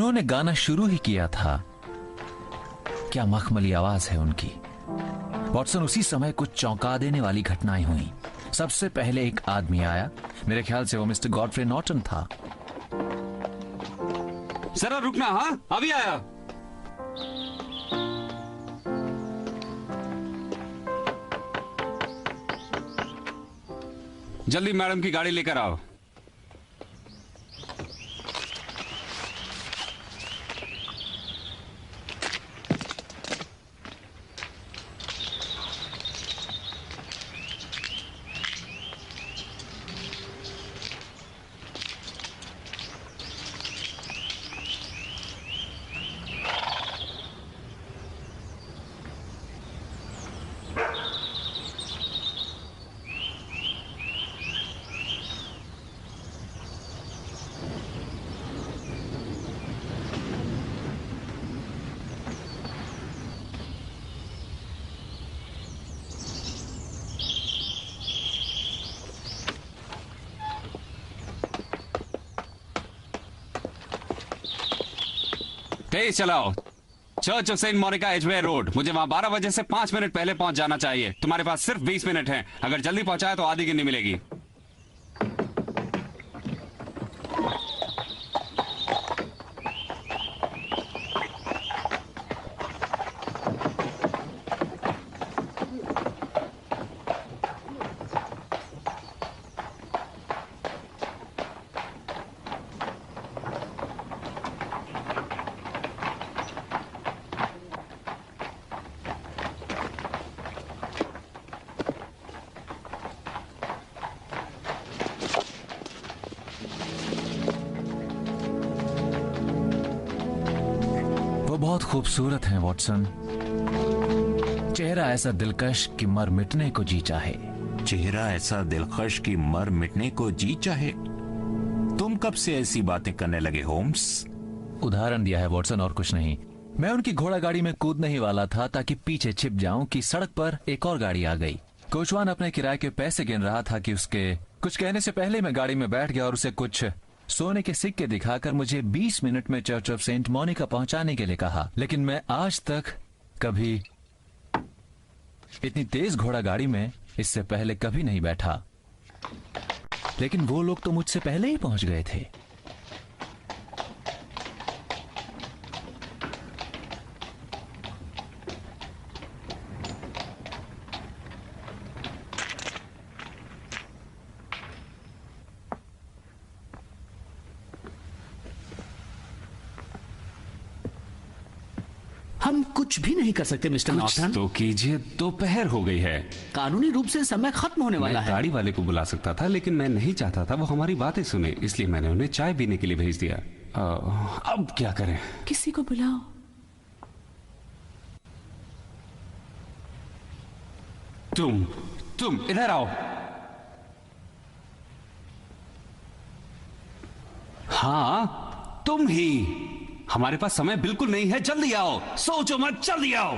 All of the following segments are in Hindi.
उन्होंने गाना शुरू ही किया था। क्या मखमली आवाज है उनकी। वॉटसन, उसी समय कुछ चौंका देने वाली घटनाएं हुई। सबसे पहले एक आदमी आया, मेरे ख्याल से वो मिस्टर गॉडफ्रे नॉर्टन था। जरा रुकना। हाँ, अभी आया। जल्दी मैडम की गाड़ी लेकर आओ। तेज चलाओ। Church of Saint Monica Edgeway road. मुझे वहां 12 बजे से 5 मिनट पहले पहुंच जाना चाहिए। तुम्हारे पास सिर्फ 20 मिनट हैं। अगर जल्दी पहुंचाए तो आधी गिननी मिलेगी। बहुत खूबसूरत हैं वॉटसन। चेहरा ऐसा दिलकश कि मर मिटने को जी चाहे। चेहरा ऐसा दिलकश कि मर मिटने को जी चाहे। तुम कब से ऐसी बातें करने लगे होम्स? उदाहरण दिया है वॉटसन, और कुछ नहीं। मैं उनकी घोड़ा गाड़ी में कूदने ही वाला था ताकि पीछे छिप जाऊं कि सड़क पर एक और गाड़ी आ गई। कोचवान अपने किराए के पैसे गिन रहा था कि उसके कुछ कहने से पहले मैं गाड़ी में बैठ गया और उसे कुछ सोने के सिक्के दिखाकर मुझे 20 मिनट में चर्च ऑफ सेंट मोनिका पहुंचाने के लिए कहा। लेकिन मैं आज तक कभी इतनी तेज घोड़ा गाड़ी में इससे पहले कभी नहीं बैठा। लेकिन वो लोग तो मुझसे पहले ही पहुंच गए थे। हम कुछ भी नहीं कर सकते मिस्टर नॉर्थन। तो कीजिए, दोपहर हो गई है। कानूनी रूप से समय खत्म होने वाला मैं है। गाड़ी वाले को बुला सकता था, लेकिन मैं नहीं चाहता था वो हमारी बातें सुने, इसलिए मैंने उन्हें चाय पीने के लिए भेज दिया। अब क्या करें? किसी को बुलाओ। तुम इधर आओ। हाँ, तुम ही। हमारे पास समय बिल्कुल नहीं है, जल्दी आओ। सोचो मत, जल्दी आओ।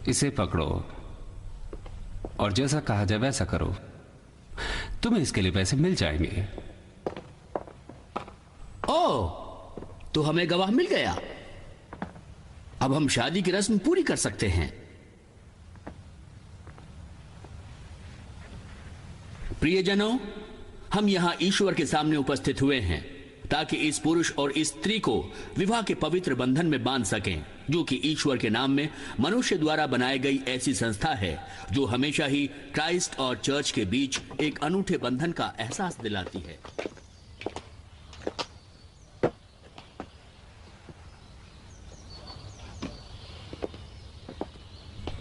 इसे पकड़ो और जैसा कहा जाए वैसा करो। तुम्हें इसके लिए पैसे मिल जाएंगे। ओह, तो हमें गवाह मिल गया। अब हम शादी की रस्म पूरी कर सकते हैं। प्रियजनों, हम यहां ईश्वर के सामने उपस्थित हुए हैं ताकि इस पुरुष और इस स्त्री को विवाह के पवित्र बंधन में बांध सकें, जो कि ईश्वर के नाम में मनुष्य द्वारा बनाई गई ऐसी संस्था है जो हमेशा ही क्राइस्ट और चर्च के बीच एक अनूठे बंधन का एहसास दिलाती है।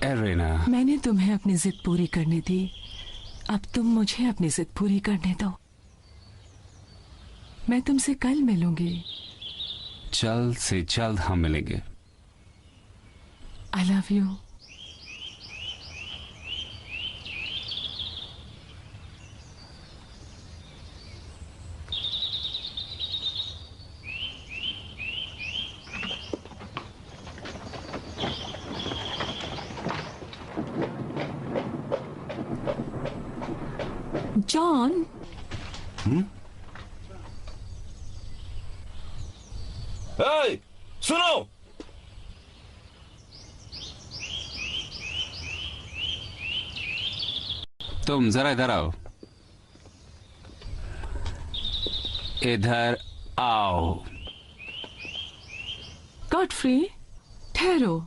एरेना, मैंने तुम्हें अपनी जिद पूरी करने दी, अब तुम मुझे अपनी जिद पूरी करने दो। मैं तुमसे कल मिलूंगी। जल्द से जल्द हम मिलेंगे। I love you. जॉन, सुनो, तुम जरा इधर आओ, इधर आओ। गॉडफ्री, ठहरो।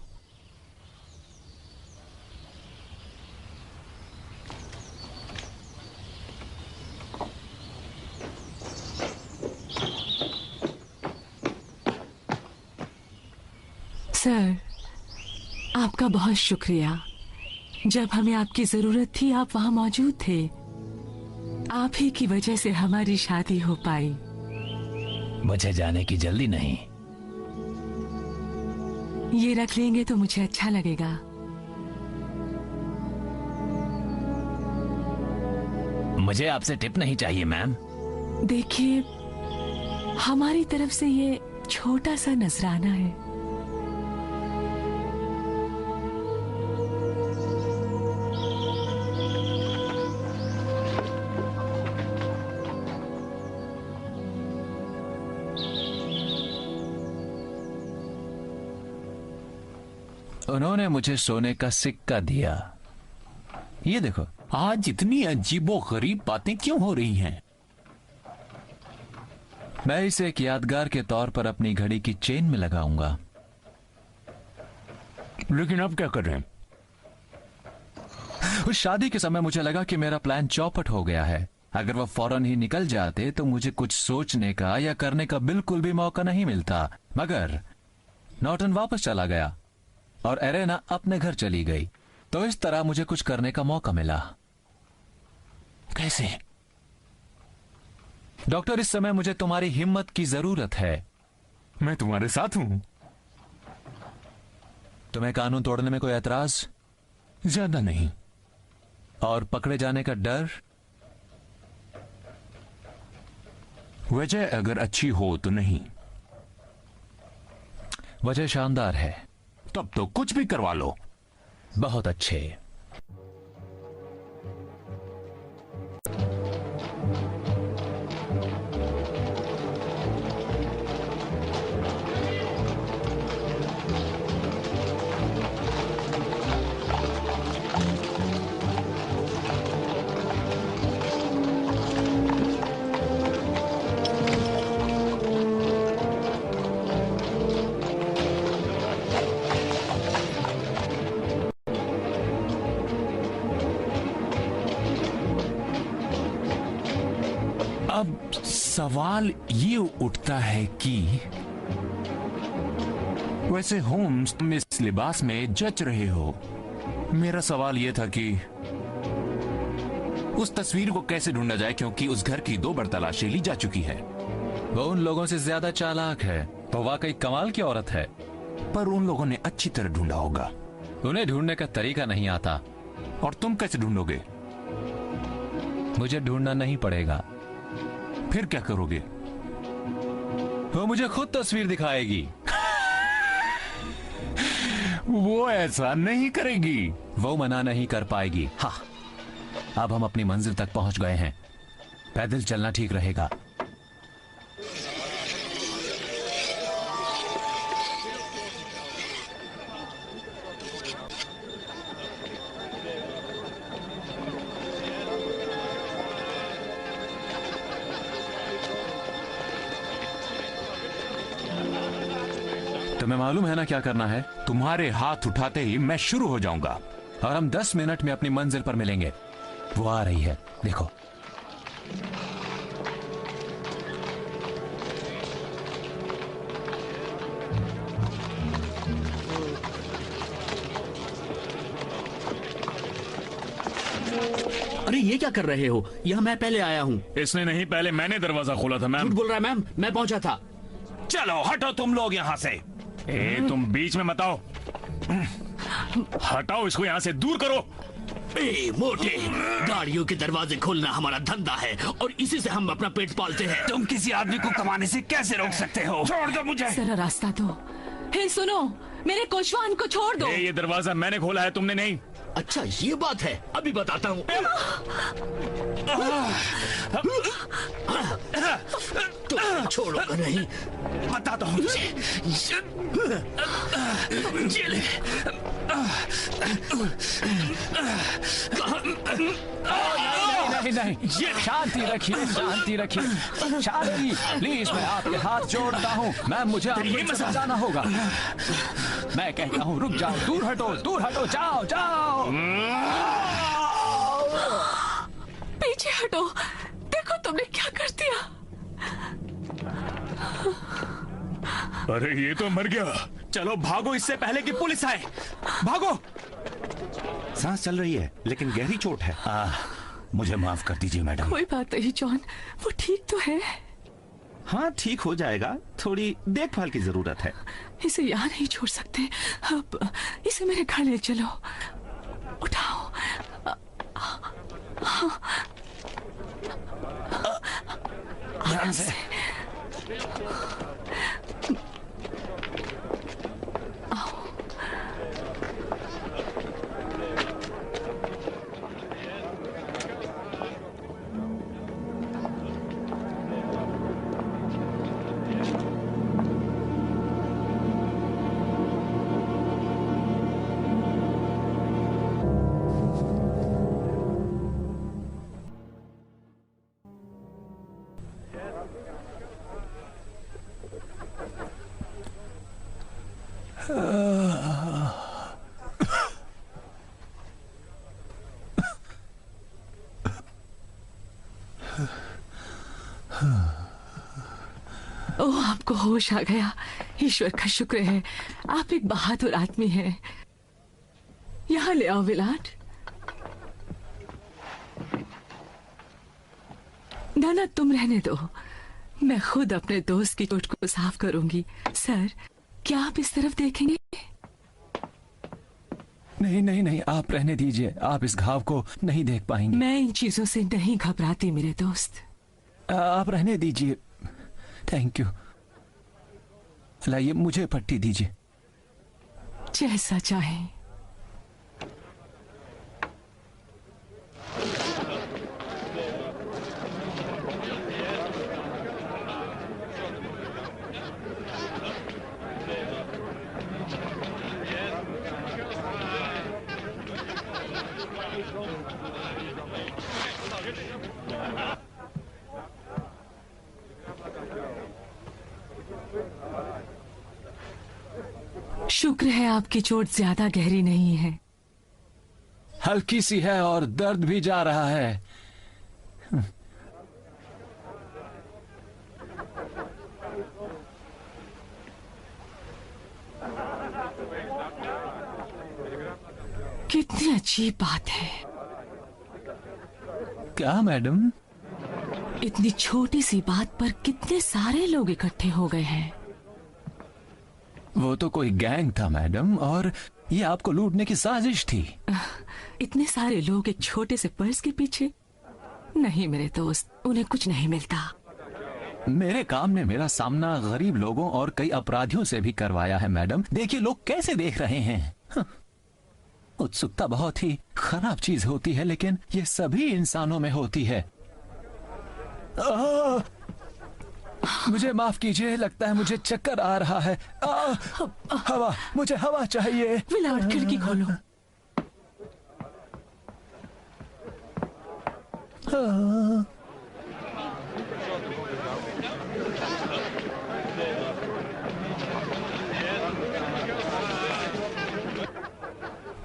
सर, आपका बहुत शुक्रिया। जब हमें आपकी जरूरत थी आप वहां मौजूद थे। आप ही की वजह से हमारी शादी हो पाई। मुझे जाने की जल्दी नहीं। ये रख लेंगे तो मुझे अच्छा लगेगा। मुझे आपसे टिप नहीं चाहिए मैम। देखिए, हमारी तरफ से ये छोटा सा नजराना है। उन्होंने मुझे सोने का सिक्का दिया। ये देखो। आज इतनी अजीबो गरीब बातें क्यों हो रही हैं? मैं इसे एक यादगार के तौर पर अपनी घड़ी की चेन में लगाऊंगा। लेकिन अब क्या कर रहे हैं? उस शादी के समय मुझे लगा कि मेरा प्लान चौपट हो गया है। अगर वह फौरन ही निकल जाते तो मुझे कुछ सोचने का या करने का बिल्कुल भी मौका नहीं मिलता। मगर नॉर्टन वापस चला गया और एरेना अपने घर चली गई, तो इस तरह मुझे कुछ करने का मौका मिला। कैसे? डॉक्टर, इस समय मुझे तुम्हारी हिम्मत की जरूरत है। मैं तुम्हारे साथ हूं। तुम्हें कानून तोड़ने में कोई एतराज? ज्यादा नहीं। और पकड़े जाने का डर? वजह अगर अच्छी हो तो नहीं। वजह शानदार है। तब तो कुछ भी करवा लो। बहुत अच्छे। अब सवाल ये उठता है कि वैसे होम्स, तुम इस लिबास में जच रहे हो। मेरा सवाल यह था कि उस तस्वीर को कैसे ढूंढा जाए, क्योंकि उस घर की 2 बार तलाशी ली जा चुकी है। वो उन लोगों से ज्यादा चालाक है। वो वाकई कमाल की औरत है। पर उन लोगों ने अच्छी तरह ढूंढा होगा। उन्हें ढूंढने का तरीका नहीं आता। और तुम कैसे ढूंढोगे? मुझे ढूंढना नहीं पड़ेगा। फिर क्या करोगे? वो मुझे खुद तस्वीर दिखाएगी। वो ऐसा नहीं करेगी। वो मना नहीं कर पाएगी। हाँ, अब हम अपनी मंजिल तक पहुंच गए हैं। पैदल चलना ठीक रहेगा। तुम्हें मालूम है ना क्या करना है? तुम्हारे हाथ उठाते ही मैं शुरू हो जाऊंगा। और हम 10 मिनट में अपनी मंजिल पर मिलेंगे। वो आ रही है, देखो। अरे ये क्या कर रहे हो? यहाँ मैं पहले आया हूँ। इसने नहीं, पहले मैंने दरवाजा खोला था मैम। झूठ बोल रहा है मैम, मैं पहुंचा था। चलो हटो तुम लोग यहाँ से। तुम बीच में मत आओ। हटाओ इसको यहाँ से, दूर करो। ए मोटे, गाड़ियों के दरवाजे खोलना हमारा धंधा है और इसी से हम अपना पेट पालते हैं। तुम किसी आदमी को कमाने से कैसे रोक सकते हो? छोड़ दो मुझे। जरा रास्ता दो। हे सुनो, मेरे कोशवान को छोड़ दो। ये दरवाजा मैंने खोला है, तुमने नहीं। अच्छा ये बात है, अभी बताता हूँ। तो छोड़ोगा नहीं, बताता हूँ तुझे। जेल नहीं नहीं, शांति रखिए, शांति रखिए, शांति प्लीज। मैं आपके हाथ जोड़ता हूँ मैम, मुझे आपको समझाना होगा। मैं कहता हूँ रुक जाओ, दूर हटो, जाओ जाओ। पीछे हटो, देखो तुमने क्या कर दिया। अरे ये तो मर गया। चलो भागो इससे पहले कि पुलिस आए, भागो। सांस चल रही है लेकिन गहरी चोट है। मुझे माफ कर दीजिए मैडम। कोई बात नहीं जॉन, वो ठीक तो है। हाँ ठीक हो जाएगा, थोड़ी देखभाल की जरूरत है। इसे यहाँ नहीं छोड़ सकते, अब इसे मेरे घर ले चलो, उठाओ। ध्यान से। ओह, आपको होश आ गया। ईश्वर का शुक्र है, आप एक बहादुर आदमी हैं। यहाँ ले आओ विलाट। ना तुम रहने दो, मैं खुद अपने दोस्त की चोट को साफ करूंगी। सर, क्या आप इस तरफ देखेंगे? नहीं, आप रहने दीजिए, आप इस घाव को नहीं देख पाएंगे। मैं इन चीजों से नहीं घबराती मेरे दोस्त। आप रहने दीजिए। Thank you. लाइए मुझे पट्टी दीजिए। जैसा चाहे। शुक्र है आपकी चोट ज्यादा गहरी नहीं है। हल्की सी है और दर्द भी जा रहा है। कितनी अजीब बात है। क्या मैडम? इतनी छोटी सी बात पर कितने सारे लोग इकट्ठे हो गए हैं। वो तो कोई गैंग था मैडम, और ये आपको लूटने की साजिश थी। इतने सारे लोग एक छोटे से पर्स के पीछे? नहीं मेरे दोस्त, उन्हें कुछ नहीं मिलता। मेरे काम ने मेरा सामना गरीब लोगों और कई अपराधियों से भी करवाया है मैडम। देखिए लोग कैसे देख रहे हैं। उत्सुकता बहुत ही खराब चीज होती है, लेकिन ये सभी इंसानों में होती है। मुझे माफ कीजिए, लगता है मुझे चक्कर आ रहा है। हवा, मुझे हवा चाहिए। विलाट, खिड़की खोलो।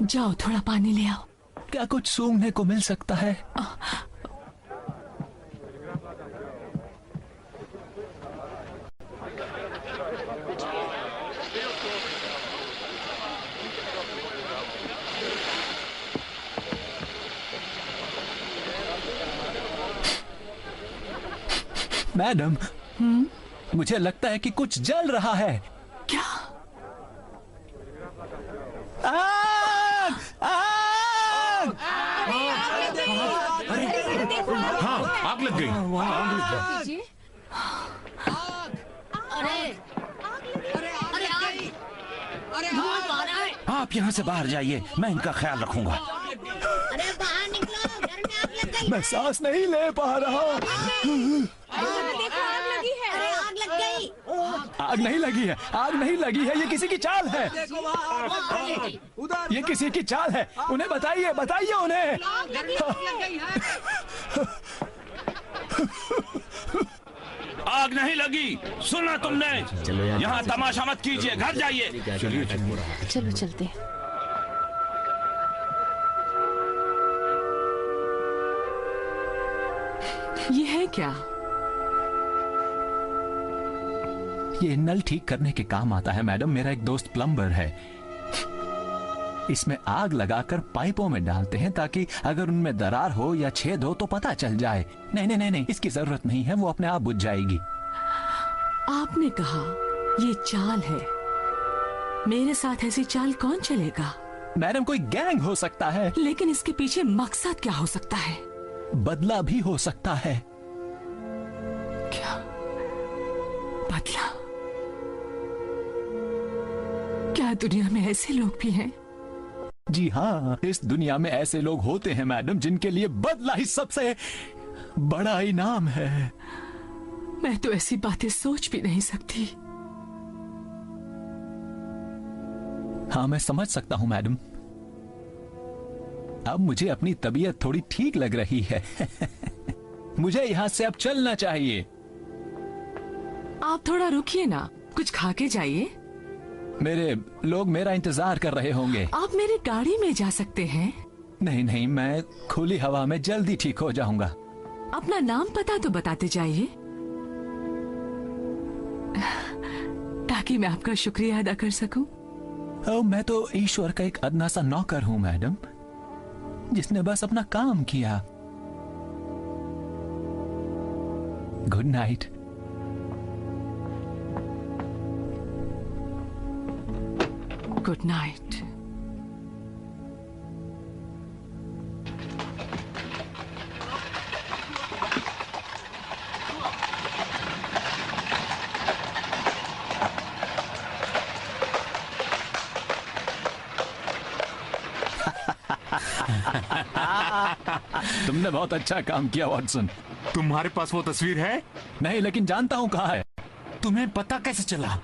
जाओ थोड़ा पानी ले आओ। क्या कुछ सूंघने को मिल सकता है? मैडम, मुझे लगता है कि कुछ जल रहा है। क्या? आग! आग! हाँ आग लग गई। आप यहाँ से बाहर जाइए, मैं इनका ख्याल रखूंगा। मैं सांस नहीं ले पा रहा। देखो आग लगी है। अरे आग लग गई। आग नहीं लगी है, आग नहीं लगी है, ये किसी की चाल है। ये किसी की चाल है, उन्हें बताइए, बताइए उन्हें। आग नहीं लगी, सुना तुमने? यहाँ तमाशा मत कीजिए, घर जाइए। चलो चलते हैं। ये है क्या? ये नल ठीक करने के काम आता है मैडम। मेरा एक दोस्त प्लम्बर है। इसमें आग लगाकर पाइपों में डालते हैं ताकि अगर उनमें दरार हो या छेद हो तो पता चल जाए। नहीं नहीं नहीं नहीं, इसकी जरूरत नहीं है, वो अपने आप बुझ जाएगी। आपने कहा ये चाल है। मेरे साथ ऐसी चाल कौन चलेगा? मैडम कोई गैंग हो सकता है। लेकिन इसके पीछे मकसद क्या हो सकता है? बदला भी हो सकता है। क्या बदला? क्या दुनिया में ऐसे लोग भी हैं? जी हाँ, इस दुनिया में ऐसे लोग होते हैं मैडम, जिनके लिए बदला ही सबसे बड़ा इनाम है। मैं तो ऐसी बातें सोच भी नहीं सकती। हाँ, मैं समझ सकता हूं मैडम। अब मुझे अपनी तबीयत थोड़ी ठीक लग रही है। मुझे यहां से अब चलना चाहिए। आप थोड़ा रुकिए ना, कुछ खा के जाइए। मेरे लोग मेरा इंतजार कर रहे होंगे। आप मेरी गाड़ी में जा सकते हैं। नहीं नहीं, मैं खुली हवा में जल्दी ठीक हो जाऊंगा। अपना नाम पता तो बताते जाइए, ताकि मैं आपका शुक्रिया अदा कर सकूं। मैं तो ईश्वर का एक अदना सा नौकर हूं मैडम, जिसने बस अपना काम किया। Good night. Good night. तुमने बहुत अच्छा काम किया वॉटसन। तुम्हारे पास वो तस्वीर है? नहीं, लेकिन जानता हूं कहाँ है। तुम्हें पता कैसे चला?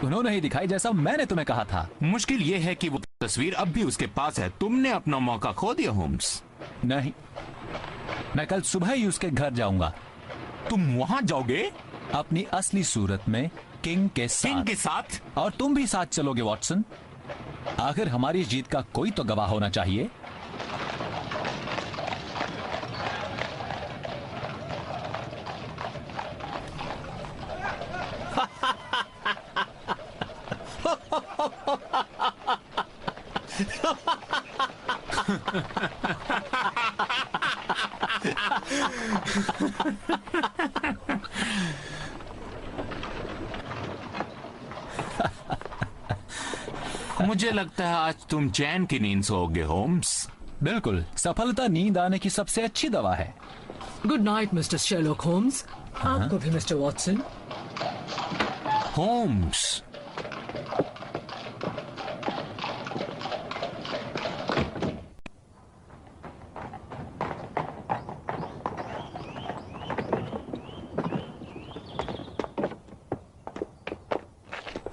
उन्होंने ही दिखाई, जैसा मैंने तुम्हें कहा था। मुश्किल ये है कि वो तस्वीर अब भी उसके पास है। तुमने अपना मौका खो दिया होम्स। नहीं, मैं कल सुबह ही उसके घर जाऊंगा। तुम वहां जाओगे? अपनी असली सूरत में, किंग के साथ। किंग के साथ? और तुम भी साथ चलोगे वॉटसन। आखिर हमारी जीत का कोई तो गवाह होना चाहिए। मुझे लगता है आज तुम चैन की नींद सोओगे होम्स। बिल्कुल, सफलता नींद आने की सबसे अच्छी दवा है। Good night mister Sherlock Holmes. आपको भी मिस्टर वॉटसन। होम्स,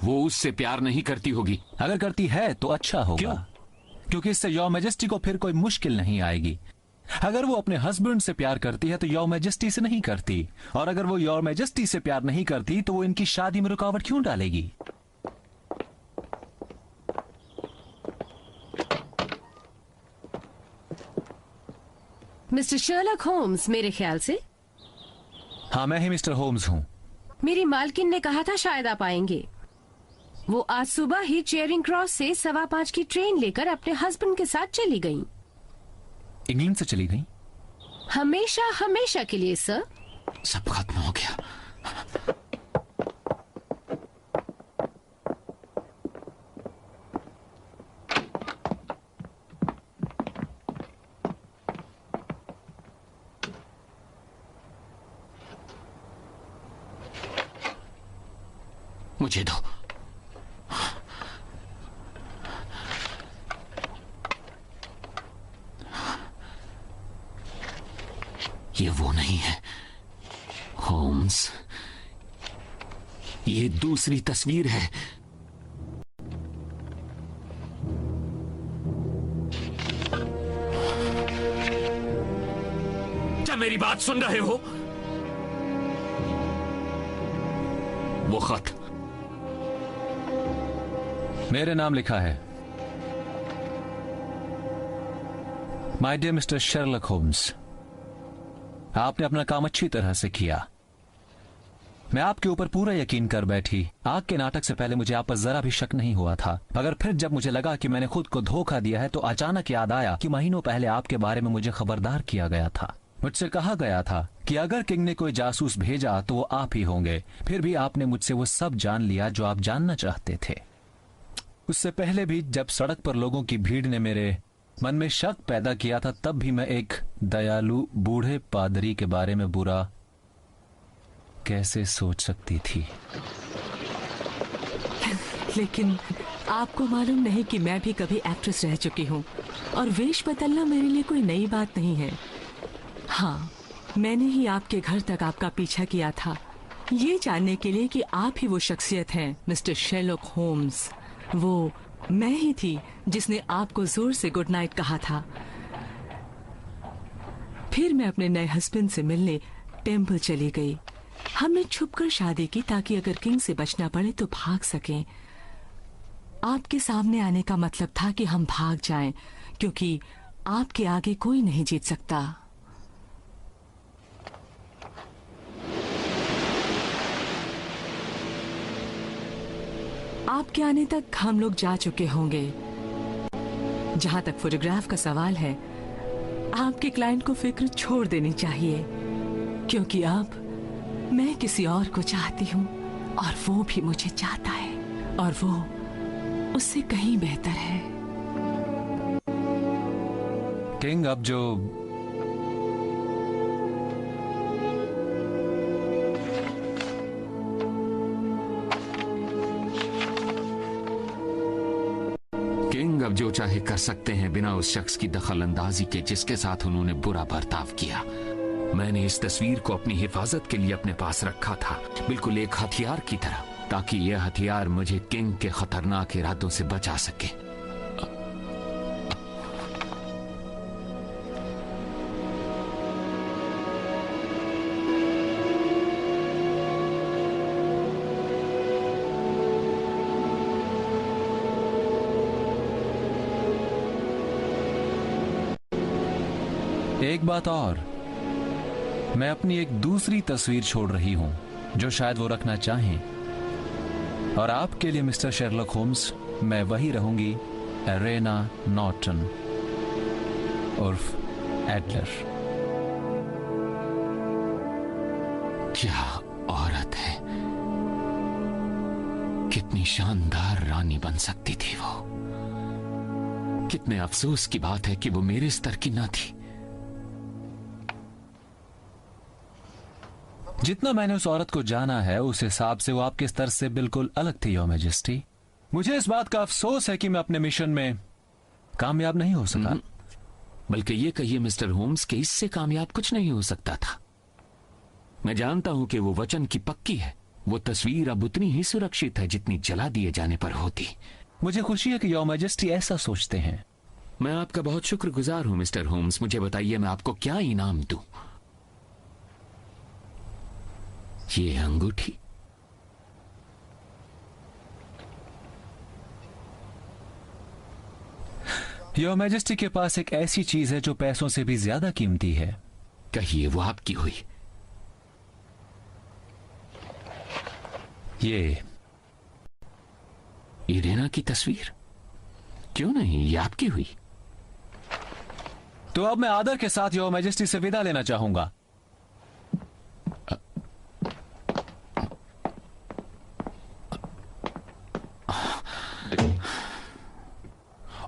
वो उससे प्यार नहीं करती होगी। अगर करती है तो अच्छा होगा। क्यों? क्योंकि इससे योर मैजेस्टी को फिर कोई मुश्किल नहीं आएगी। अगर वो अपने हस्बैंड से प्यार करती है तो योर मैजेस्टी से नहीं करती, और अगर वो योर मैजेस्टी से प्यार नहीं करती तो वो इनकी शादी में रुकावट क्यों डालेगी? मिस्टर शर्लॉक होम्स, मेरे ख्याल से हाँ, मैं ही मिस्टर होम्स हूँ। मेरी मालकिन ने कहा था शायद आप आएंगे। वो आज सुबह ही चेयरिंग क्रॉस से 5:15 की ट्रेन लेकर अपने हस्बैंड के साथ चली गईं। इंग्लैंड से चली गई? हमेशा हमेशा के लिए सर। सब खत्म हो गया। मुझे दो। होम्स, ये दूसरी तस्वीर है। क्या मेरी बात सुन रहे हो? वो खत मेरे नाम लिखा है। My dear mister Sherlock Holmes, आपने अपना काम अच्छी तरह से किया। मैं आपके ऊपर पूरा यकीन कर बैठी। आग के नाटक से पहले मुझे आप पर जरा भी शक नहीं हुआ था, मगर फिर जब मुझे लगा कि मैंने खुद को धोखा दिया है तो अचानक याद आया कि महीनों पहले आपके बारे में मुझे खबरदार किया गया था। मुझसे कहा गया था कि अगर किंग ने कोई जासूस भेजा तो वो आप ही होंगे। फिर भी आपने मुझसे वो सब जान लिया जो आप जानना चाहते थे। उससे पहले भी जब सड़क पर लोगों की भीड़ ने मेरे मन में शक पैदा किया था, तब भी मैं एक दयालु बूढ़े पादरी के बारे में बुरा कैसे सोच सकती थी। लेकिन आपको मालूम नहीं कि मैं भी कभी एक्ट्रेस रह चुकी हूँ और वेश बदलना मेरे लिए कोई नई बात नहीं है। हाँ, मैंने ही आपके घर तक आपका पीछा किया था, ये जानने के लिए कि आप ही वो शख्सियत हैं मिस्टर शेरलॉक होम्स। वो मैं ही थी जिसने आपको जोर से गुड नाइट कहा था। फिर मैं अपने नए हस्बैंड से मिलने टेम्पल चली गई। हमने छुपकर शादी की ताकि अगर किंग से बचना पड़े तो भाग सकें। आपके सामने आने का मतलब था कि हम भाग जाएं, क्योंकि आपके आगे कोई नहीं जीत सकता। आपके आने तक हम लोग जा चुके होंगे। जहां तक फोटोग्राफ का सवाल है, आपके क्लाइंट को फिक्र छोड़ देनी चाहिए, क्योंकि अब मैं किसी और को चाहती हूँ और वो भी मुझे चाहता है, और वो उससे कहीं बेहतर है। किंग, अब जो किंग अब जो चाहे कर सकते हैं बिना उस शख्स की दखलंदाजी के जिसके साथ उन्होंने बुरा बर्ताव किया। मैंने इस तस्वीर को अपनी हिफाजत के लिए अपने पास रखा था, बिल्कुल एक हथियार की तरह, ताकि यह हथियार मुझे किंग के खतरनाक इरादों से बचा सके। एक बात और, मैं अपनी एक दूसरी तस्वीर छोड़ रही हूं जो शायद वो रखना चाहें, और आपके लिए मिस्टर शेरलॉक होम्स मैं वही रहूंगी, एरेना नॉर्टन उर्फ एडलर। क्या औरत है, कितनी शानदार रानी बन सकती थी वो। कितने अफसोस की बात है कि वो मेरे स्तर की ना थी। जितना मैंने उस औरत को जाना है उस हिसाब से वो आपके स्तर से बिल्कुल अलग थी, योर मैजेस्टी। मुझे इस बात का अफसोस है कि मैं अपने मिशन में कामयाब नहीं हो सका। बल्कि ये कहिए मिस्टर होम्स कि इससे कामयाब कुछ नहीं हो सकता था। मैं जानता हूं कि वो वचन की पक्की है। वो तस्वीर अब उतनी ही सुरक्षित है जितनी जला दिए जाने पर होती। मुझे खुशी है कि योर मैजेस्टी ऐसा सोचते हैं। मैं आपका बहुत शुक्रगुजार हूं मिस्टर होम्स। मुझे बताइए मैं आपको क्या इनाम दूं। ये अंगूठी, योर मैजेस्टी के पास एक ऐसी चीज है जो पैसों से भी ज्यादा कीमती है। कहिए वो आपकी हुई। ये इरेना की तस्वीर? क्यों नहीं, ये आपकी हुई। तो अब मैं आदर के साथ योर मैजेस्टी से विदा लेना चाहूंगा।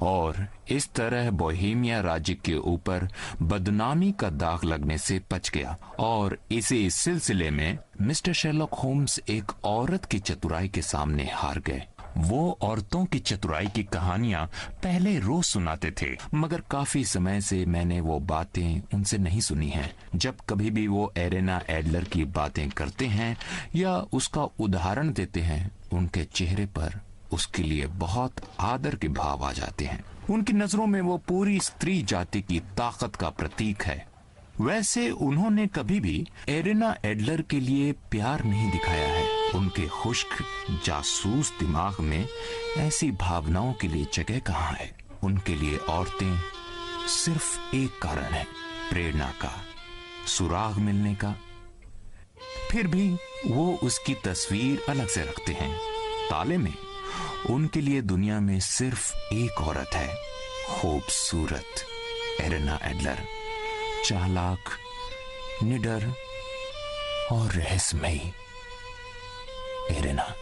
और इस तरह बोहेमिया राज्य के ऊपर बदनामी का दाग लगने से बच गया। और इसी सिलसिले में मिस्टर शेरलॉक होम्स एक औरत की चतुराई के सामने हार गए वो औरतों की चतुराई की कहानियां पहले रोज सुनाते थे, मगर काफी समय से मैंने वो बातें उनसे नहीं सुनी हैं। जब कभी भी वो एरेना एडलर की बातें करते हैं या उसका उदाहरण देते हैं, उनके चेहरे पर उसके लिए बहुत आदर के भाव आ जाते हैं। उनकी नजरों में वो पूरी स्त्री जाति की ताकत का प्रतीक है। वैसे उन्होंने कभी भी एरेना एडलर के लिए प्यार नहीं दिखाया है। उनके खुश्क जासूस दिमाग में ऐसी भावनाओं के लिए जगह कहाँ है। उनके लिए औरतें सिर्फ एक कारण है, प्रेरणा का, सुराग मिलने का। फिर भी वो उसकी तस्वीर अलग से रखते हैं। ताले में उनके लिए दुनिया में सिर्फ एक औरत है, खूबसूरत एरेना एडलर, चालाक, निडर और रहस्यमयी एरेना।